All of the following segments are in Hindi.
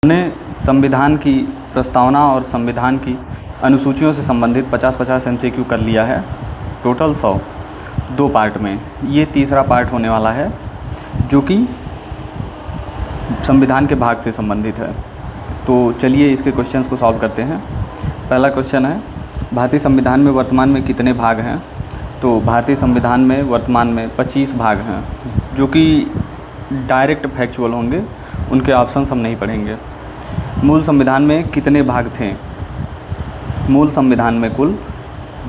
हमने संविधान की प्रस्तावना और संविधान की अनुसूचियों से संबंधित 50-50 MCQ कर लिया है, टोटल 100 दो पार्ट में। ये तीसरा पार्ट होने वाला है जो कि संविधान के भाग से संबंधित है। तो चलिए इसके क्वेश्चंस को सॉल्व करते हैं। पहला क्वेश्चन है, भारतीय संविधान में वर्तमान में कितने भाग हैं? तो भारतीय संविधान में वर्तमान में 25 भाग हैं, जो कि डायरेक्ट फैक्चुअल होंगे, उनके ऑप्शंस हम नहीं पढ़ेंगे। मूल संविधान में कितने भाग थे? मूल संविधान में कुल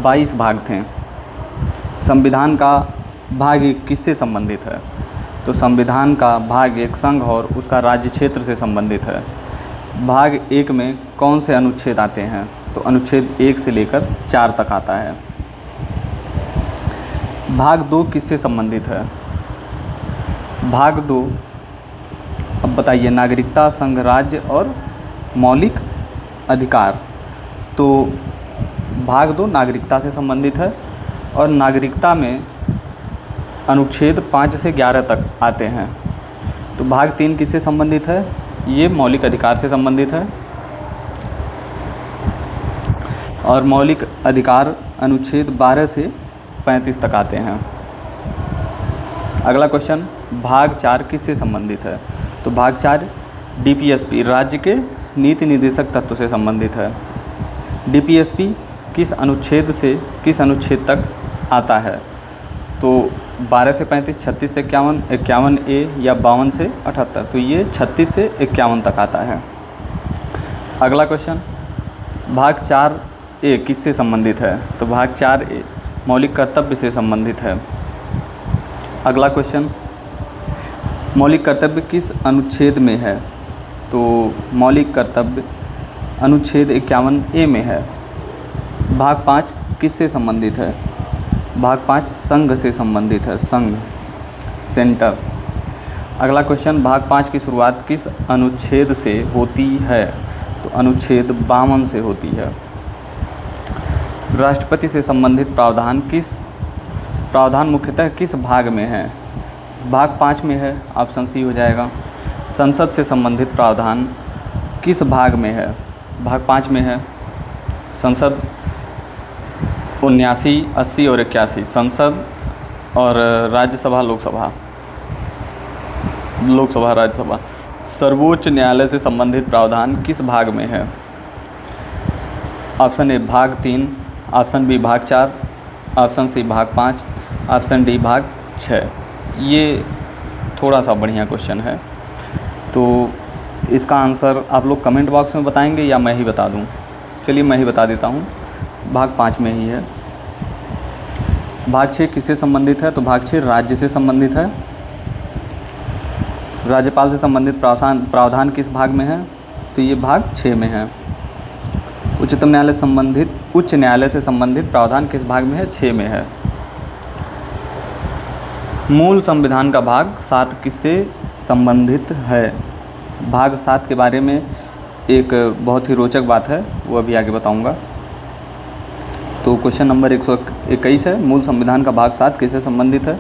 22 भाग थे। संविधान का भाग 1 किससे संबंधित है? तो संविधान का भाग 1 संघ और उसका राज्य क्षेत्र से संबंधित है। भाग 1 में कौन से अनुच्छेद आते हैं? तो अनुच्छेद 1 से लेकर 4 तक आता है। भाग 2 किससे संबंधित है? भाग 2, अब बताइए, नागरिकता, संघ, राज्य और मौलिक अधिकार। तो भाग 2 नागरिकता से संबंधित है और नागरिकता में अनुच्छेद 5 से 11 तक आते हैं। तो भाग 3 किससे संबंधित है? ये मौलिक अधिकार से संबंधित है और मौलिक अधिकार अनुच्छेद 12 से 35 तक आते हैं। अगला क्वेश्चन, भाग 4 किससे संबंधित है? तो भाग 4 DPSP राज्य के नीति निर्देशक तत्व से संबंधित है। DPSP किस अनुच्छेद तक आता है? तो 12 से 35, 36 से 51, 51A या 52 से 78। तो ये 36 से 51 तक आता है। अगला क्वेश्चन, भाग 4A किससे संबंधित है? तो भाग 4A मौलिक कर्तव्य से संबंधित है। अगला क्वेश्चन, मौलिक कर्तव्य किस अनुच्छेद में है? तो मौलिक कर्तव्य अनुच्छेद 51A में है। भाग 5 किससे संबंधित है? भाग 5 संघ से संबंधित है, संघ, सेंटर। अगला क्वेश्चन, भाग 5 की शुरुआत किस अनुच्छेद से होती है? तो अनुच्छेद 52 से होती है। राष्ट्रपति से संबंधित प्रावधान मुख्यतः किस भाग में है? भाग 5 में है, ऑप्शन सी हो जाएगा। संसद से संबंधित प्रावधान किस भाग में है? भाग 5 में है। संसद 79, 80 और 81, संसद और राज्यसभा, लोकसभा राज्यसभा। सर्वोच्च न्यायालय से संबंधित प्रावधान किस भाग में है? ऑप्शन ए भाग 3, ऑप्शन बी भाग 4, ऑप्शन सी भाग 5, ऑप्शन डी भाग 6। ये थोड़ा सा बढ़िया क्वेश्चन है, तो इसका आंसर आप लोग कमेंट बॉक्स में बताएंगे या मैं ही बता दूं? चलिए मैं ही बता देता हूं, भाग 5 में ही है। भाग 6 किससे संबंधित है? तो भाग 6 राज्य से संबंधित है। राज्यपाल से संबंधित प्रावधान किस भाग में है? तो ये भाग 6 में है। उच्च न्यायालय से संबंधित प्रावधान किस भाग में है? 6 में है। मूल संविधान का भाग 7 किससे संबंधित है? भाग 7 के बारे में एक बहुत ही रोचक बात है, वो अभी आगे बताऊंगा। तो क्वेश्चन नंबर 121 है, मूल संविधान का भाग 7 किससे संबंधित है?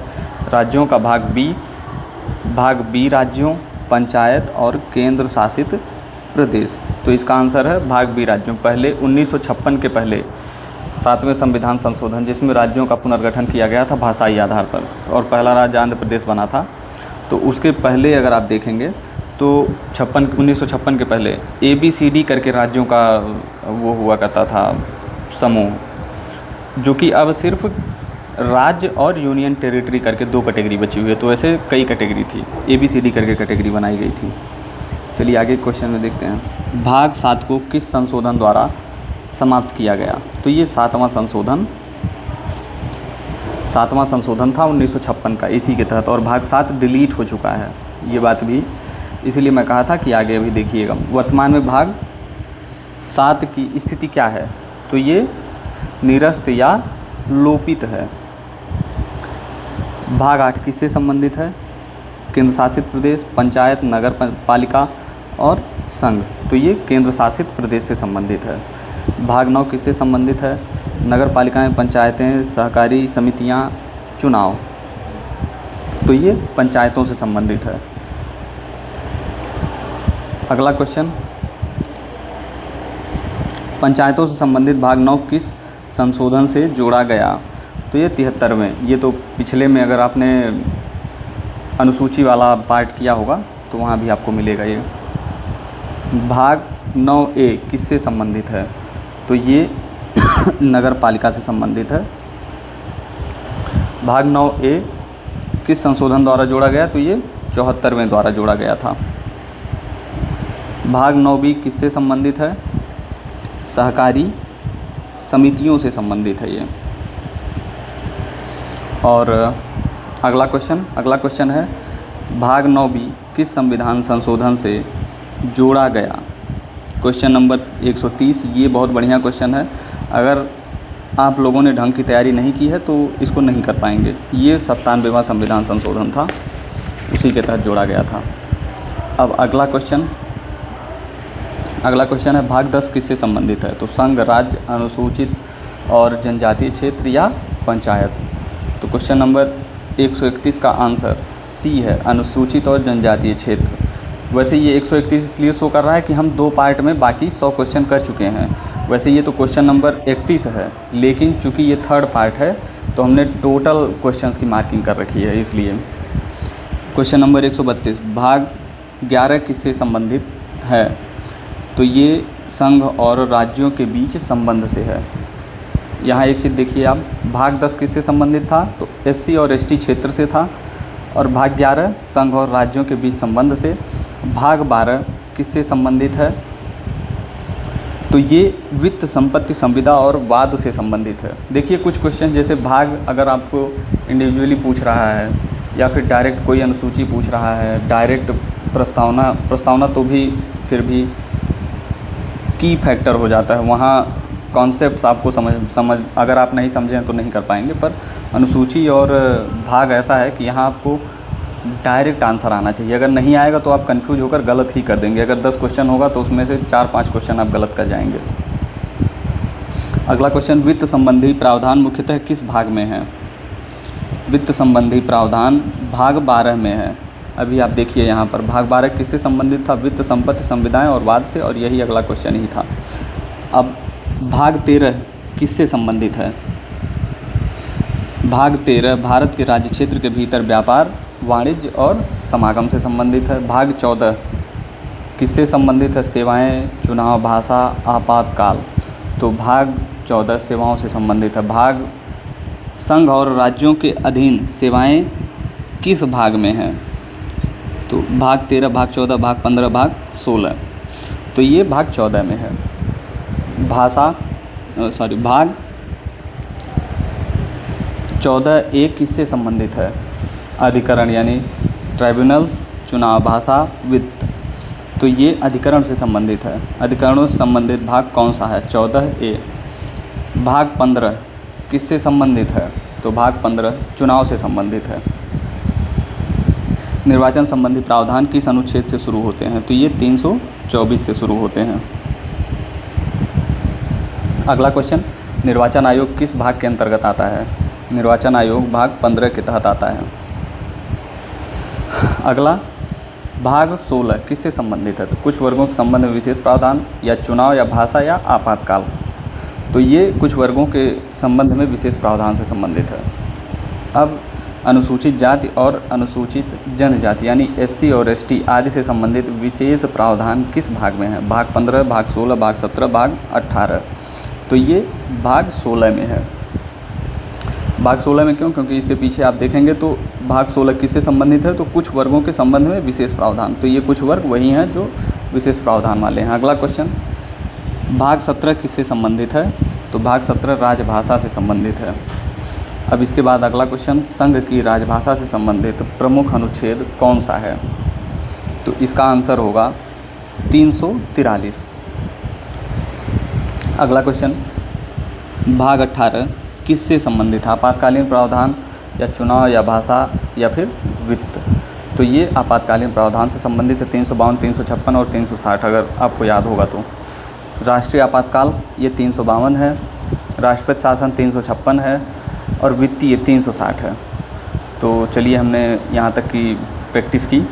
राज्यों का भाग बी राज्यों, पंचायत और केंद्र शासित प्रदेश। तो इसका आंसर है भाग बी राज्यों। पहले 1956 के पहले 7वें संविधान संशोधन, जिसमें राज्यों का पुनर्गठन किया गया था भाषाई आधार पर, और पहला राज्य आंध्र प्रदेश बना था। तो उसके पहले अगर आप देखेंगे तो 1956 के पहले ABCD करके राज्यों का वो हुआ करता था समूह, जो कि अब सिर्फ राज्य और यूनियन टेरिटरी करके 2 कैटेगरी बची हुई है। तो ऐसे कई कैटेगरी थी, ABCD करके कैटेगरी बनाई गई थी। चलिए आगे क्वेश्चन में देखते हैं। भाग 7 को किस संशोधन द्वारा समाप्त किया गया? तो ये 7वां संशोधन था 1956 का, इसी के तहत। और भाग 7 डिलीट हो चुका है, ये बात भी इसीलिए मैं कहा था कि आगे अभी देखिएगा। वर्तमान में भाग 7 की स्थिति क्या है? तो ये निरस्त या लोपित है। भाग 8 किससे संबंधित है? केंद्र शासित प्रदेश, पंचायत, नगर पालिका और संघ। तो ये केंद्र शासित प्रदेश से संबंधित है। भाग 9 किससे संबंधित है? नगर पालिकाएँ, पंचायतें, सहकारी समितियाँ, चुनाव। तो ये पंचायतों से संबंधित है। अगला क्वेश्चन, पंचायतों से संबंधित भाग 9 किस संशोधन से जोड़ा गया? तो ये 73वें। ये तो पिछले में अगर आपने अनुसूची वाला पार्ट किया होगा तो वहाँ भी आपको मिलेगा ये। भाग 9A किससे संबंधित है? तो ये नगर पालिका से संबंधित है। भाग 9A किस संशोधन द्वारा जोड़ा गया? तो ये 74वें द्वारा जोड़ा गया था। भाग 9B किससे संबंधित है? सहकारी समितियों से संबंधित है ये। और अगला क्वेश्चन है भाग 9B किस संविधान संशोधन से जोड़ा गया? Question number 130। ये बहुत बढ़िया क्वेश्चन है। अगर आप लोगों ने ढंग की तैयारी नहीं की है तो इसको नहीं कर पाएंगे। ये 97वां संविधान संशोधन था, उसी के तहत जोड़ा गया था। अब अगला क्वेश्चन है भाग 10 किससे संबंधित है? तो संघ, राज्य, अनुसूचित और जनजातीय क्षेत्र या पंचायत। तो क्वेश्चन नंबर 131 का आंसर सी है, अनुसूचित और जनजातीय क्षेत्र। वैसे ये 131 इसलिए शो कर रहा है कि हम 2 पार्ट में बाकी 100 क्वेश्चन कर चुके हैं। वैसे ये तो क्वेश्चन नंबर 31 है, लेकिन चूँकि ये 3rd पार्ट है तो हमने टोटल क्वेश्चंस की मार्किंग कर रखी है इसलिए। क्वेश्चन नंबर 132 भाग 11 किससे संबंधित है? तो ये संघ और राज्यों के बीच संबंध से है। यहाँ एक चीज़ देखिए आप, भाग 10 किससे संबंधित था? तो SC और ST क्षेत्र से था। और भाग 11 संघ और राज्यों के बीच संबंध से। भाग 12 किससे संबंधित है? तो ये वित्त, संपत्ति, संविदा और वाद से संबंधित है। देखिए कुछ क्वेश्चन जैसे भाग अगर आपको इंडिविजुअली पूछ रहा है या फिर डायरेक्ट कोई अनुसूची पूछ रहा है, डायरेक्ट प्रस्तावना तो भी फिर भी की फैक्टर हो जाता है। वहाँ कॉन्सेप्ट्स आपको समझ अगर आप नहीं समझें तो नहीं कर पाएंगे। पर अनुसूची और भाग ऐसा है कि यहाँ आपको डायरेक्ट आंसर आना चाहिए। अगर नहीं आएगा तो आप कंफ्यूज होकर गलत ही कर देंगे। अगर 10 क्वेश्चन होगा तो उसमें से 4-5 क्वेश्चन आप गलत कर जाएंगे। अगला क्वेश्चन, वित्त संबंधी प्रावधान मुख्यतः किस भाग में है? वित्त संबंधी प्रावधान भाग 12 में है। अभी आप देखिए यहाँ पर भाग 12 किससे संबंधित था? वित्त, संपत्ति, संविदाएं और वाद से। और यही अगला क्वेश्चन ही था। अब भाग 13 किससे संबंधित है? भाग 13 भारत के राज्य क्षेत्र के भीतर व्यापार, वाणिज्य और समागम से संबंधित है। भाग 14 किससे संबंधित है? सेवाएं, चुनाव, भाषा, आपातकाल। तो भाग 14 सेवाओं से संबंधित है। भाग संघ और राज्यों के अधीन सेवाएं किस भाग में हैं? तो भाग 13, भाग 14, भाग 15, भाग 16। तो ये भाग 14 में है। भाग 14A किससे संबंधित है? अधिकरण यानी ट्राइब्यूनल्स, चुनाव, भाषा, वित्त। तो ये अधिकरण से संबंधित है। अधिकरणों से संबंधित भाग कौन सा है? 14A। भाग 15 किससे संबंधित है? तो भाग 15 चुनाव से संबंधित है। निर्वाचन संबंधी प्रावधान किस अनुच्छेद से शुरू होते हैं? तो ये 324 से शुरू होते हैं। अगला क्वेश्चन, निर्वाचन आयोग किस भाग के अंतर्गत आता है? निर्वाचन आयोग भाग 15 के तहत आता है। अगला भाग 16 किससे संबंधित है? तो कुछ वर्गों के संबंध में विशेष प्रावधान या चुनाव या भाषा या आपातकाल। तो ये कुछ वर्गों के संबंध में विशेष प्रावधान से संबंधित है। अब अनुसूचित जाति और अनुसूचित जनजाति यानी SC और ST आदि से संबंधित विशेष प्रावधान किस भाग में है? भाग 15, भाग 16, भाग 17, भाग 18। तो ये भाग 16 में है। भाग 16 में क्यों? क्योंकि इसके पीछे आप देखेंगे तो भाग 16 किससे संबंधित है? तो कुछ वर्गों के संबंध में विशेष प्रावधान। तो ये कुछ वर्ग वही हैं जो विशेष प्रावधान वाले हैं। अगला क्वेश्चन, भाग 17 किससे संबंधित है? तो भाग 17 राजभाषा से संबंधित है। अब इसके बाद अगला क्वेश्चन, संघ की राजभाषा से संबंधित प्रमुख अनुच्छेद कौन सा है? तो इसका आंसर होगा 343। अगला क्वेश्चन, भाग 18 किससे संबंधित है? आपातकालीन प्रावधान या चुनाव या भाषा या फिर वित्त। तो ये आपातकालीन प्रावधान से संबंधित है। 352, 356 और 360 अगर आपको याद होगा तो। राष्ट्रीय आपातकाल ये 352 है, राष्ट्रपति शासन 356 है और वित्तीय 360 है। तो चलिए हमने यहाँ तक की प्रैक्टिस की।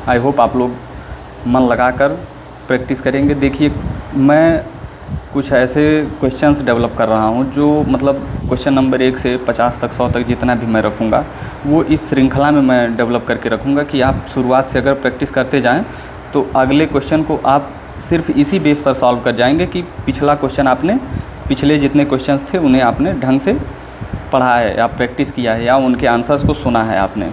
आई होप आप लोग मन लगाकर प्रैक्टिस करेंगे। देखिए मैं कुछ ऐसे क्वेश्चंस डेवलप कर रहा हूँ जो मतलब क्वेश्चन नंबर 1 से 50 तक 100 तक जितना भी मैं रखूँगा वो इस श्रृंखला में मैं डेवलप करके रखूँगा कि आप शुरुआत से अगर प्रैक्टिस करते जाएँ तो अगले क्वेश्चन को आप सिर्फ इसी बेस पर सॉल्व कर जाएंगे कि पिछला क्वेश्चन आपने, पिछले जितने क्वेश्चंस थे उन्हें आपने ढंग से पढ़ा है या प्रैक्टिस किया है या उनके आंसर्स को सुना है आपने।